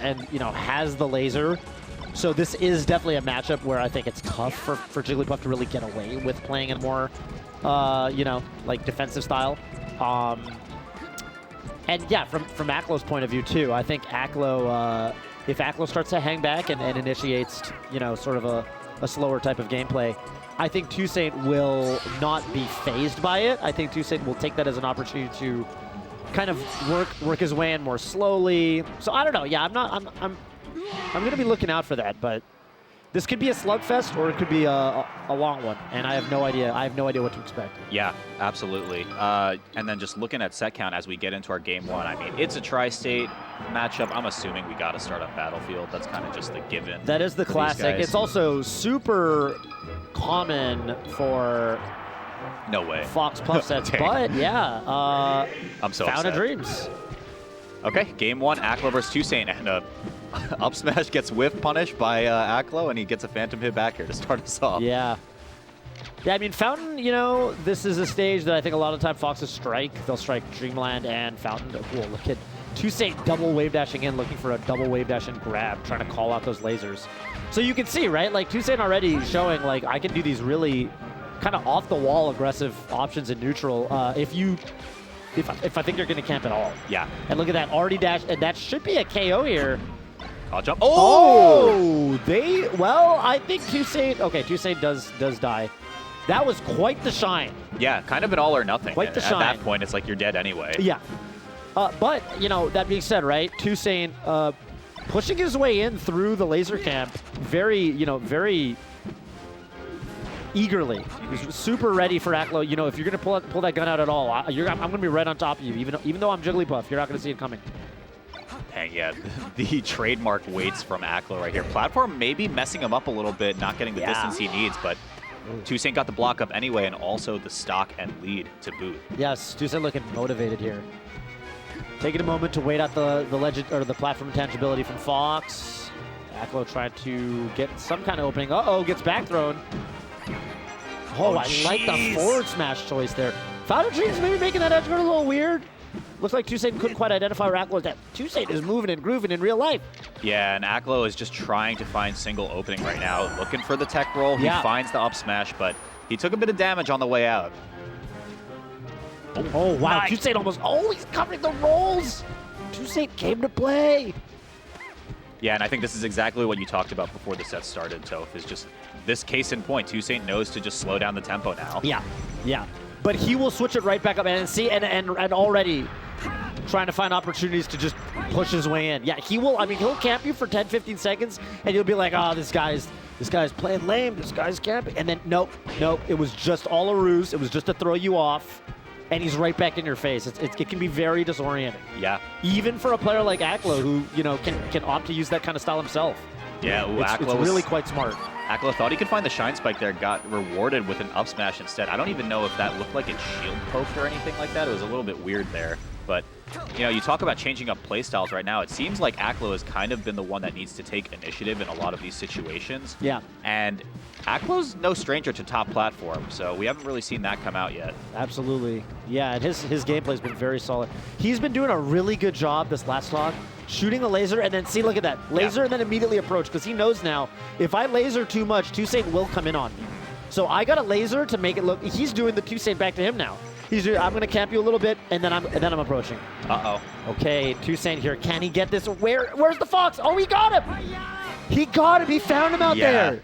and, you know, has the laser. So this is definitely a matchup where I think it's tough for Jigglypuff to really get away with playing in more, you know, like defensive style. And yeah, from Aklo's point of view too, I think Aklo, if Aklo starts to hang back and initiates, you know, sort of a slower type of gameplay, I think 2saint will not be phased by it. I think 2saint will take that as an opportunity to kind of work his way in more slowly. So I don't know. Yeah, I'm going to be looking out for that, but this could be a slugfest or it could be a long one, and I have no idea. I have no idea what to expect. Yeah, absolutely. And then just looking at set count as we get into our game one, I mean, it's a tri-state matchup. I'm assuming we got to start on Battlefield. That's kind of just the given. That is the classic. It's also super common for no way Fox Puff sets, but yeah, I'm so Fountain upset. Dreams. Okay, game one, Aklo versus 2saint, and up smash gets whiff punished by Aklo, and he gets a phantom hit back here to start us off. Yeah. Yeah, I mean, Fountain, you know, this is a stage that I think a lot of the time Foxes strike. They'll strike Dreamland and Fountain. Oh, cool, look at 2saint double wave dashing in, looking for a double wave dash and grab, trying to call out those lasers. So you can see, right, like 2saint already showing, like, I can do these really kind of off-the-wall aggressive options in neutral if I think they're going to camp at all. Yeah. And look at that, already dash, and that should be a KO here. I'll jump. Oh! Well, I think 2saint, okay, 2saint does die. That was quite the shine. Yeah, kind of an all or nothing. Quite the shine. At that point, it's like you're dead anyway. Yeah. But, you know, that being said, right, 2saint pushing his way in through the laser camp very eagerly. He's super ready for Aklo. You know, if you're going to pull that gun out at all, I'm going to be right on top of you. Even though I'm Jigglypuff, you're not going to see it coming. Dang, yeah, the trademark waits from Aklo right here. Platform maybe messing him up a little bit, not getting the distance he needs, but 2saint got the block up anyway, and also the stock and lead to boot. Yes, 2saint looking motivated here. Taking a moment to wait out the legend or the platform intangibility from Fox. Aklo tried to get some kind of opening. Uh-oh, gets back thrown. Oh, I like the forward smash choice there. Fountain Dreams maybe making that edge guard a little weird. Looks like 2saint couldn't quite identify where Aklo is at. 2saint is moving and grooving in real life. Yeah, and Aklo is just trying to find single opening right now, looking for the tech roll. He finds the up smash, but he took a bit of damage on the way out. Oh, wow. Nice. 2saint almost, he's covering the rolls. 2saint came to play. Yeah, and I think this is exactly what you talked about before the set started, Toph, is just this case in point. 2saint knows to just slow down the tempo now. Yeah, yeah. But he will switch it right back up and see, and already trying to find opportunities to just push his way in. Yeah, he will, I mean, he'll camp you for 10, 15 seconds, and you'll be like, oh, this guy's playing lame, this guy's camping. And then, nope, it was just all a ruse. It was just to throw you off. And he's right back in your face. It can be very disorienting. Yeah. Even for a player like Aklo, who, you know, can opt to use that kind of style himself. Yeah, it's really quite smart. Aklo thought he could find the shine spike there, got rewarded with an up smash instead. I don't even know if that looked like it shield poked or anything like that. It was a little bit weird there. But, you know, you talk about changing up playstyles right now. It seems like Aklo has kind of been the one that needs to take initiative in a lot of these situations. Yeah. And Aklo's no stranger to top platform, so we haven't really seen that come out yet. Absolutely. Yeah, and his gameplay's been very solid. He's been doing a really good job this last stock, shooting the laser, and then, see, look at that. Laser and then immediately approach, because he knows now, if I laser too much, 2saint will come in on me. So I got a laser to make it look, he's doing the 2saint back to him now. He's doing, I'm going to camp you a little bit, and then I'm approaching. Uh-oh. Okay, 2saint here. Can he get this? Where's the Fox? Oh, he got him! He got him! He found him out there!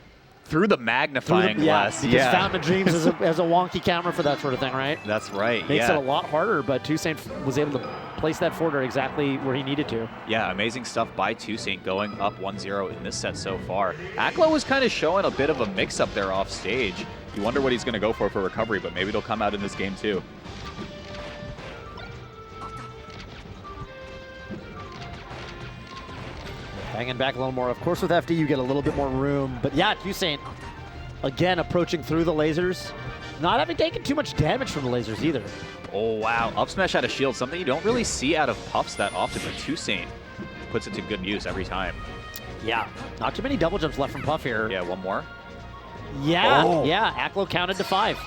Through the magnifying glass. Because Fountain of Dreams has a wonky camera for that sort of thing, right? That's right, Makes it a lot harder, but 2saint was able to place that forward exactly where he needed to. Yeah, amazing stuff by 2saint going up 1-0 in this set so far. Aklo was kind of showing a bit of a mix-up there off stage. You wonder what he's going to go for recovery, but maybe it'll come out in this game too. Hanging back a little more. Of course, with FD, you get a little bit more room. But yeah, 2saint, again, approaching through the lasers. Not having taken too much damage from the lasers either. Oh, wow. Up smash out of shield, something you don't really see out of Puffs that often, but 2saint puts it to good use every time. Yeah, not too many double jumps left from Puff here. Yeah, one more. Yeah, yeah, Aklo counted to 5.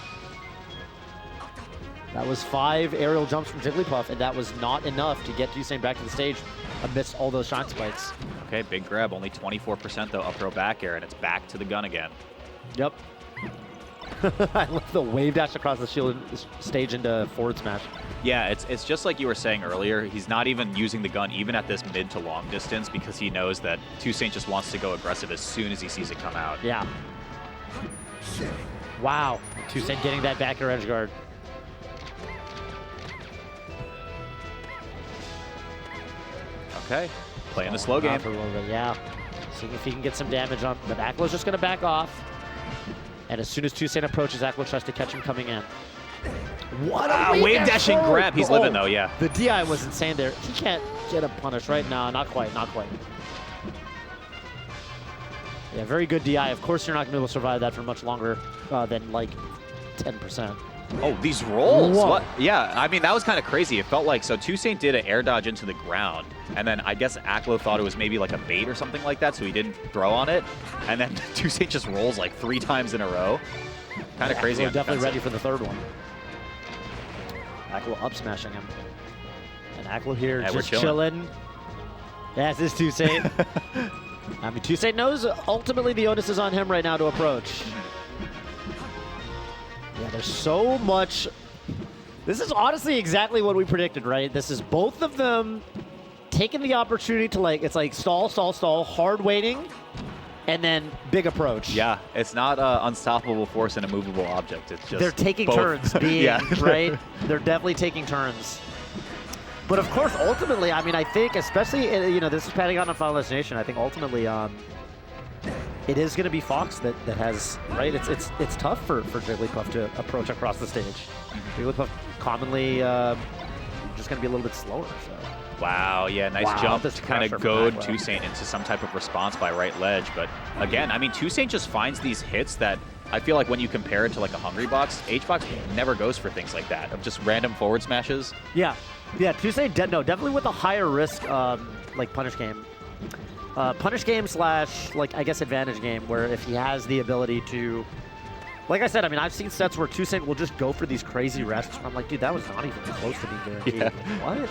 That was 5 aerial jumps from Jigglypuff, and that was not enough to get 2saint back to the stage. amidst all those shine spikes. Okay, big grab. Only 24% though. Up throw back air, and it's back to the gun again. Yep. I love the wave dash across the shield stage into forward smash. Yeah, it's just like you were saying earlier. He's not even using the gun even at this mid to long distance because he knows that 2saint just wants to go aggressive as soon as he sees it come out. Yeah. Wow. 2saint getting that back air edge guard. Okay, playing the slow game. For a little bit, yeah. Seeing if he can get some damage on, but Aklo's just going to back off. And as soon as 2saint approaches, Aklo tries to catch him coming in. What a wave dashing grab. He's living though, yeah. The DI was insane there. He can't get a punish right now. Not quite, not quite. Yeah, very good DI. Of course, you're not going to be able to survive that for much longer than like 10%. Oh, these rolls. Whoa. What? Yeah, I mean, that was kind of crazy. It felt like, so 2saint did an air dodge into the ground, and then I guess Aklo thought it was maybe like a bait or something like that, so he didn't throw on it, and then 2saint just rolls like 3 times in a row. Kind of crazy. Aklo definitely ready for the third one. Aklo up smashing him. And Aklo here just chilling. That's his 2saint. I mean, 2saint knows ultimately the onus is on him right now to approach. Yeah, there's so much. This is honestly exactly what we predicted, right? This is both of them taking the opportunity to, like, it's like stall, stall, stall, hard waiting, and then big approach. Yeah, it's not unstoppable force and a movable object. It's just they're taking both. turns being, yeah. right? They're definitely taking turns. But of course, ultimately, I mean, I think, especially, you know, this is padding out on Final Destination. I think ultimately, it is going to be Fox that has, right? It's tough for Jigglypuff to approach across the stage. Jigglypuff commonly just going to be a little bit slower. So. Wow, yeah, nice jump to kind of goad 2saint into some type of response by right ledge. But again, I mean, 2saint just finds these hits that I feel like when you compare it to like a Hungry Box, H-Box never goes for things like that, of just random forward smashes. Yeah, 2saint, definitely with a higher risk, like punish game. Punish game slash, like, I guess, advantage game, where if he has the ability to, like I said, I mean, I've seen sets where 2saint will just go for these crazy rests. I'm like, dude, that was not even close to being guaranteed. Yeah. Like, what?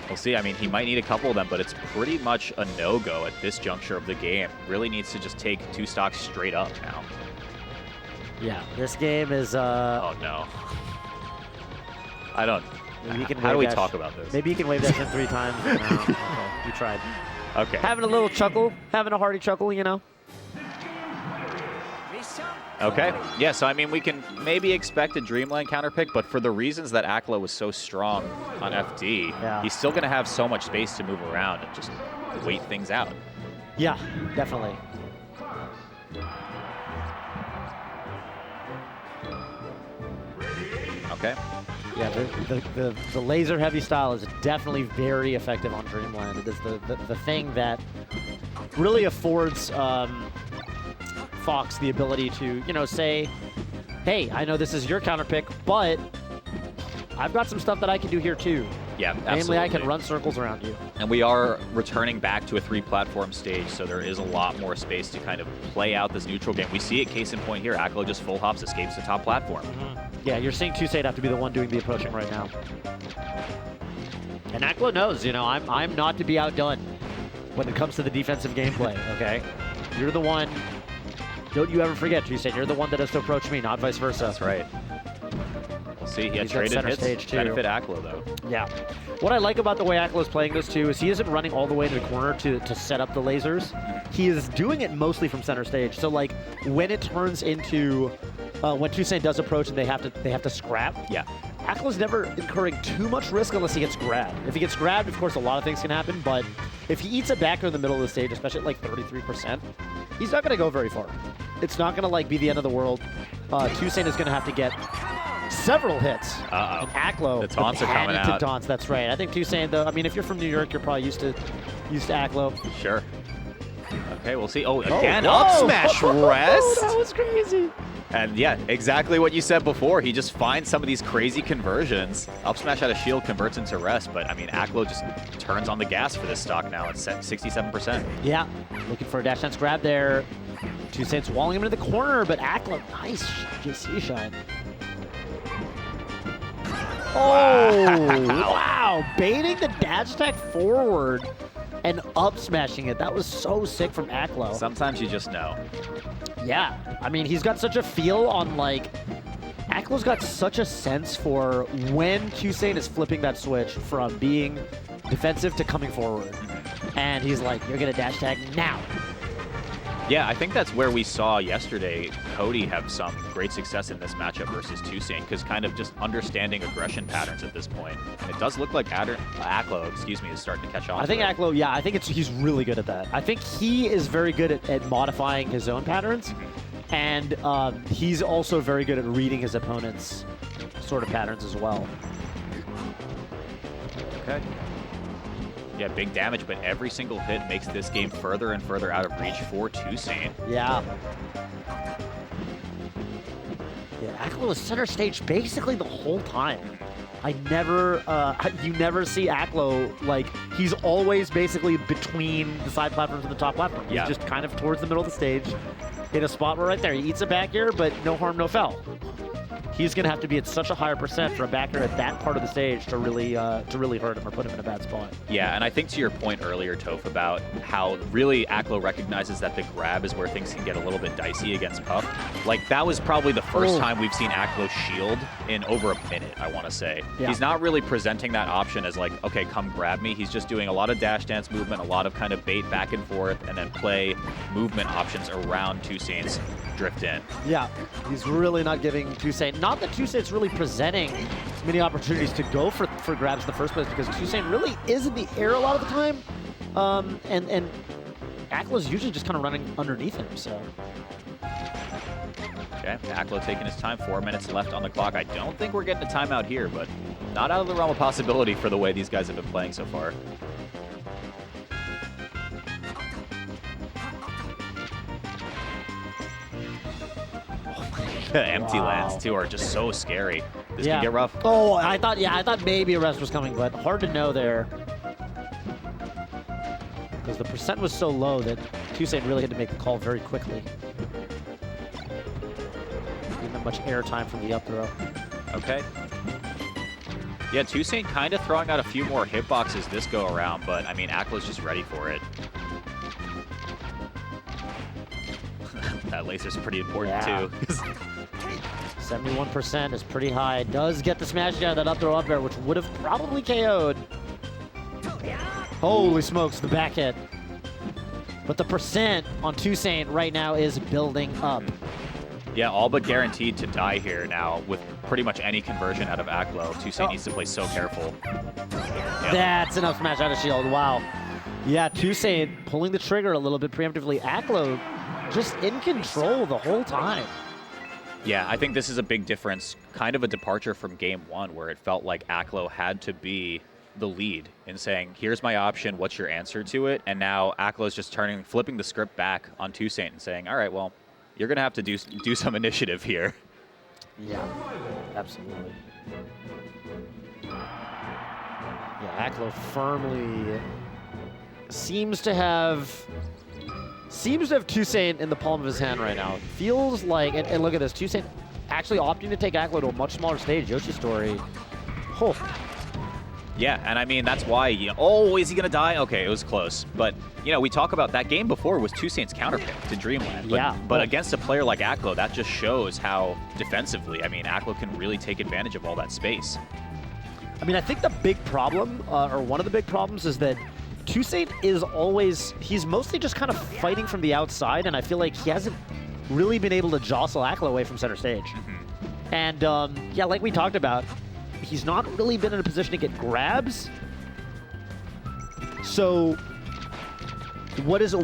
We'll see. I mean, he might need a couple of them, but it's pretty much a no-go at this juncture of the game. Really needs to just take 2 stocks straight up now. Yeah, this game is... Oh, no. I don't... How do we talk about this? Maybe you can wave dash in 3 times. No, okay, we tried. Okay. Having a little chuckle, having a hearty chuckle, you know? Okay. Yeah, so I mean, we can maybe expect a Dreamland counterpick, but for the reasons that Aklo was so strong on FD, he's still going to have so much space to move around and just wait things out. Yeah, definitely. Okay. Yeah, the laser heavy style is definitely very effective on Dreamland. It is the thing that really affords Fox the ability to, you know, say, hey, I know this is your counter pick, but I've got some stuff that I can do here too. Yeah, absolutely. Namely, I can run circles around you. And we are returning back to a 3-platform stage, so there is a lot more space to kind of play out this neutral game. We see it case in point here. Aklo just full hops, escapes the top platform. Yeah, you're seeing 2saint have to be the one doing the approaching right now. And Aklo knows, you know, I'm not to be outdone when it comes to the defensive gameplay, okay? You're the one, don't you ever forget, 2saint, you're the one that has to approach me, not vice versa. That's right. We'll see, he had traded hits, benefit Aklo though. Yeah. What I like about the way Aklo is playing this too is he isn't running all the way to the corner to set up the lasers. He is doing it mostly from center stage. So like when it turns into, when 2saint does approach and they have to scrap, Aklo's never incurring too much risk unless he gets grabbed. If he gets grabbed, of course, a lot of things can happen, but if he eats a backer in the middle of the stage, especially at like 33%, he's not going to go very far. It's not going to like be the end of the world. 2saint is going to have to get several hits. And Aklo, the taunts are coming out. Taunts, that's right. I think 2saint, though, I mean, if you're from New York, you're probably used to Aklo. Sure. Okay, we'll see. Oh, again, up smash rest. That was crazy. And yeah, exactly what you said before. He just finds some of these crazy conversions. Up smash out of shield converts into rest, but I mean, Aklo just turns on the gas for this stock now. It's set 67%. Yeah, looking for a dash dance grab there. 2saint's walling him into the corner, but Aklo, nice JC shine. Oh, wow. Baiting the dash attack forward and up smashing it. That was so sick from Aklo. Sometimes you just know. Yeah. I mean, he's got such a feel on, like, Aklo's got such a sense for when 2saint is flipping that switch from being defensive to coming forward. And he's like, you're going to dash tag now. Yeah, I think that's where we saw yesterday Cody have some great success in this matchup versus 2saint, because kind of just understanding aggression patterns at this point. And it does look like Aklo, is starting to catch on. I think Aklo, yeah, I think he's really good at that. I think he is very good at modifying his own patterns, and he's also very good at reading his opponent's sort of patterns as well. Okay. Yeah, big damage, but every single hit makes this game further and further out of reach for 2saint. Yeah. Yeah, Aklo was center stage basically the whole time. You never see Aklo, like, he's always basically between the side platforms and the top platform. He's just kind of towards the middle of the stage in a spot where right there, he eats a back air, but no harm, no foul. He's going to have to be at such a higher percent for a backer at that part of the stage to really hurt him or put him in a bad spot. Yeah, and I think to your point earlier, Toph, about how really Aklo recognizes that the grab is where things can get a little bit dicey against Puff. Like, that was probably the first time we've seen Aklo shield in over a minute, I want to say. Yeah. He's not really presenting that option as like, okay, come grab me. He's just doing a lot of dash dance movement, a lot of kind of bait back and forth, and then play movement options around 2saint's drift in. Yeah, he's really not giving 2saint. Not that 2saint's really presenting many opportunities to go for grabs in the first place, because 2saint really is in the air a lot of the time, and Aklo's usually just kind of running underneath him. So. Okay, Aklo taking his time. 4 minutes left on the clock. I don't think we're getting a timeout here, but not out of the realm of possibility for the way these guys have been playing so far. Empty lands too are just so scary. This can get rough. Oh, I thought maybe a rest was coming, but hard to know there. Because the percent was so low that 2saint really had to make the call very quickly. Didn't have much air time from the up throw. Okay. Yeah, 2saint kind of throwing out a few more hitboxes this go around, but I mean, Aklo's just ready for it. That laser's pretty important too. 71% is pretty high. Does get the smash down that up throw up air, which would have probably KO'd. Holy smokes, the back hit. But the percent on 2saint right now is building up. Yeah, all but guaranteed to die here now with pretty much any conversion out of Aklo. 2saint needs to play so careful. Yep. That's enough smash out of shield. Wow. Yeah, 2saint pulling the trigger a little bit preemptively. Aklo just in control the whole time. Yeah, I think this is a big difference, kind of a departure from game one, where it felt like Aklo had to be the lead in saying, here's my option, what's your answer to it? And now Aklo's just flipping the script back on 2saint and saying, all right, well, you're going to have to do some initiative here. Yeah, absolutely. Yeah, Aklo firmly seems to have 2saint in the palm of his hand right now. It feels like, and look at this, 2saint actually opting to take Aklo to a much smaller stage. Yoshi Story. Oh. Yeah, and I mean, that's why, oh, is he going to die? Okay, it was close. But, we talk about that game before was 2saint's counterpick to Dreamland. But against a player like Aklo, that just shows how defensively, I mean, Aklo can really take advantage of all that space. I mean, I think the big problem, or one of the big problems, is that 2saint is always, he's mostly just kind of fighting from the outside, and I feel like he hasn't really been able to jostle Aklo away from center stage. And, yeah, like we talked about, he's not really been in a position to get grabs. So, what's his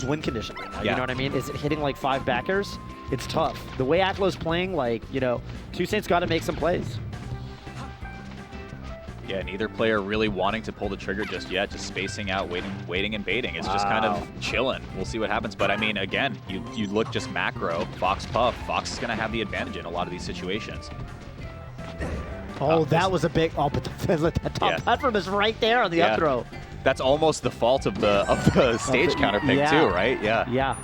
win condition right now? You know what I mean? Is it hitting like 5 backers? It's tough. The way Aklo's playing, like, 2saint's got to make some plays. Yeah, neither player really wanting to pull the trigger just yet, just spacing out, waiting and baiting. It's just kind of chilling. We'll see what happens. But I mean, again, you look just macro, Fox Puff. Fox is going to have the advantage in a lot of these situations. Oh, that was a big, but that top platform is right there on the up throw. That's almost the fault of the stage counterpick too, right? Yeah. Yeah.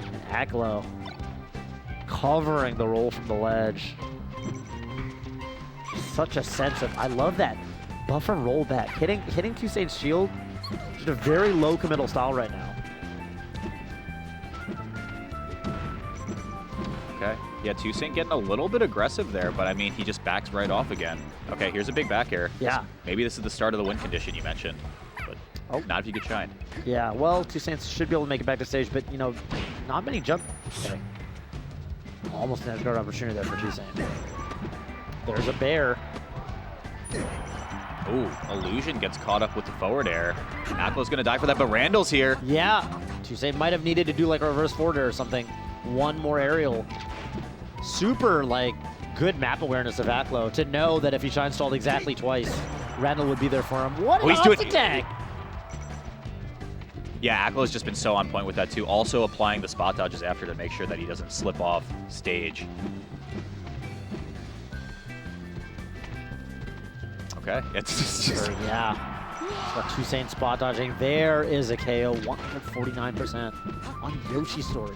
And Aklo covering the roll from the ledge. such a sense of, I love that buffer rollback. Hitting 2saint's shield, just a very low committal style right now. Okay. Yeah, 2saint getting a little bit aggressive there, but I mean, he just backs right off again. Okay, here's a big back air. Yeah. Maybe this is the start of the win condition you mentioned, but not if you get shine. Yeah, well, 2saint should be able to make it back to stage, but, you know, not many jump. Okay. Almost an edge guard opportunity there for 2saint. There's a bear. Ooh, Illusion gets caught up with the forward air. Aklo's gonna die for that, but Randall's here. Yeah, 2saint might have needed to do like a reverse forward air or something. One more aerial. Super, like, good map awareness of Aklo to know that if he shine stalled exactly twice, Randall would be there for him. What an attack! Yeah, Aklo's just been so on point with that too. Also applying the spot dodges after to make sure that he doesn't slip off stage. Okay, it's just... Yeah. Got 2saint spot dodging. There is a KO, 149% on Yoshi Story.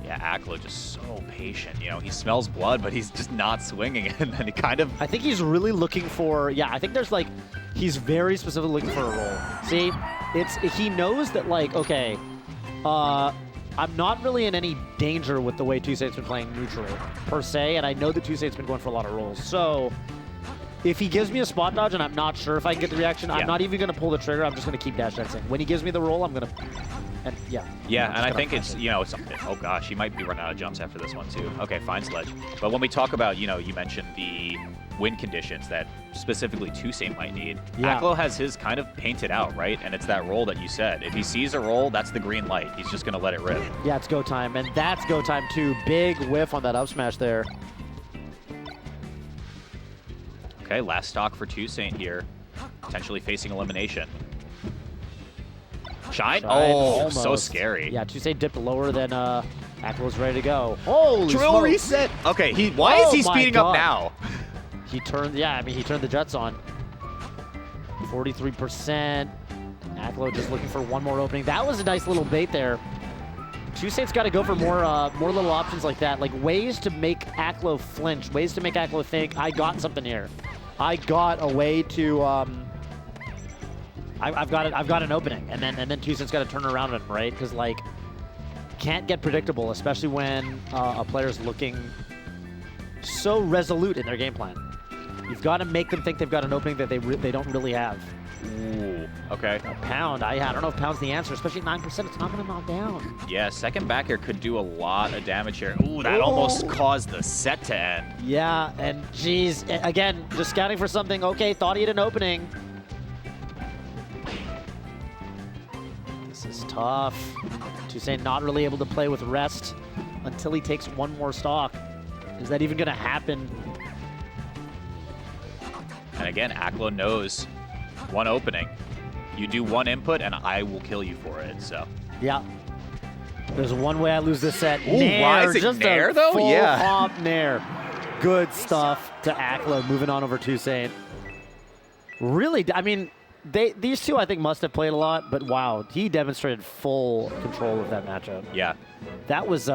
Yeah, Aklo just so patient. You know, he smells blood, but he's just not swinging. And then he kind of... I think he's really looking for... Yeah, I think there's like... He's very specifically looking for a roll. See, he knows that, like, okay, I'm not really in any danger with the way 2saint's been playing neutral, per se, and I know that 2saint's been going for a lot of rolls. So, if he gives me a spot dodge and I'm not sure if I can get the reaction, I'm not even going to pull the trigger. I'm just going to keep dash dancing. When he gives me the roll, I'm going to... And yeah. Yeah, and I think it's, you know, it's, oh gosh, he might be running out of jumps after this one too. Okay, fine sledge. But when we talk about, you know, you mentioned the win conditions that specifically 2saint might need. Yeah. Aklo has his kind of painted out, right? And it's that roll that you said. If he sees a roll, that's the green light. He's just going to let it rip. Yeah, it's go time. And that's go time too. Big whiff on that up smash there. Okay, last stock for 2saint here. Potentially facing elimination. Shine? Oh, almost. So scary. Yeah, 2saint dipped lower than Aklo's ready to go. Holy Drill smoke. reset. Okay, why is he speeding up now? He turned, yeah, I mean, he turned the jets on. 43%. Aklo just looking for one more opening. That was a nice little bait there. 2saint's got to go for more little options like that, like ways to make Aklo flinch, ways to make Aklo think, I got something here. I got a way to, I've got an opening, and then 2saint's got to turn around on him, right? Because, like, can't get predictable, especially when a player's looking so resolute in their game plan. You've got to make them think they've got an opening that they don't really have. Ooh, okay. A pound, I don't know if pound's the answer, especially 9%. It's not going to knock down. Yeah, second back air could do a lot of damage here. Ooh, that almost caused the set to end. Yeah, and geez, again, just scouting for something. Okay, thought he had an opening. This is tough. 2saint not really able to play with rest until he takes one more stock. Is that even going to happen? And again, Aklo knows one opening. You do one input, and I will kill you for it. So. Yeah. There's one way I lose this set. Ooh, rising just nair, a though? Full Yeah. hop nair. Good stuff to Aklo. Moving on over 2saint. Really, I mean, these two I think must have played a lot, but wow, he demonstrated full control of that matchup. Yeah. That was,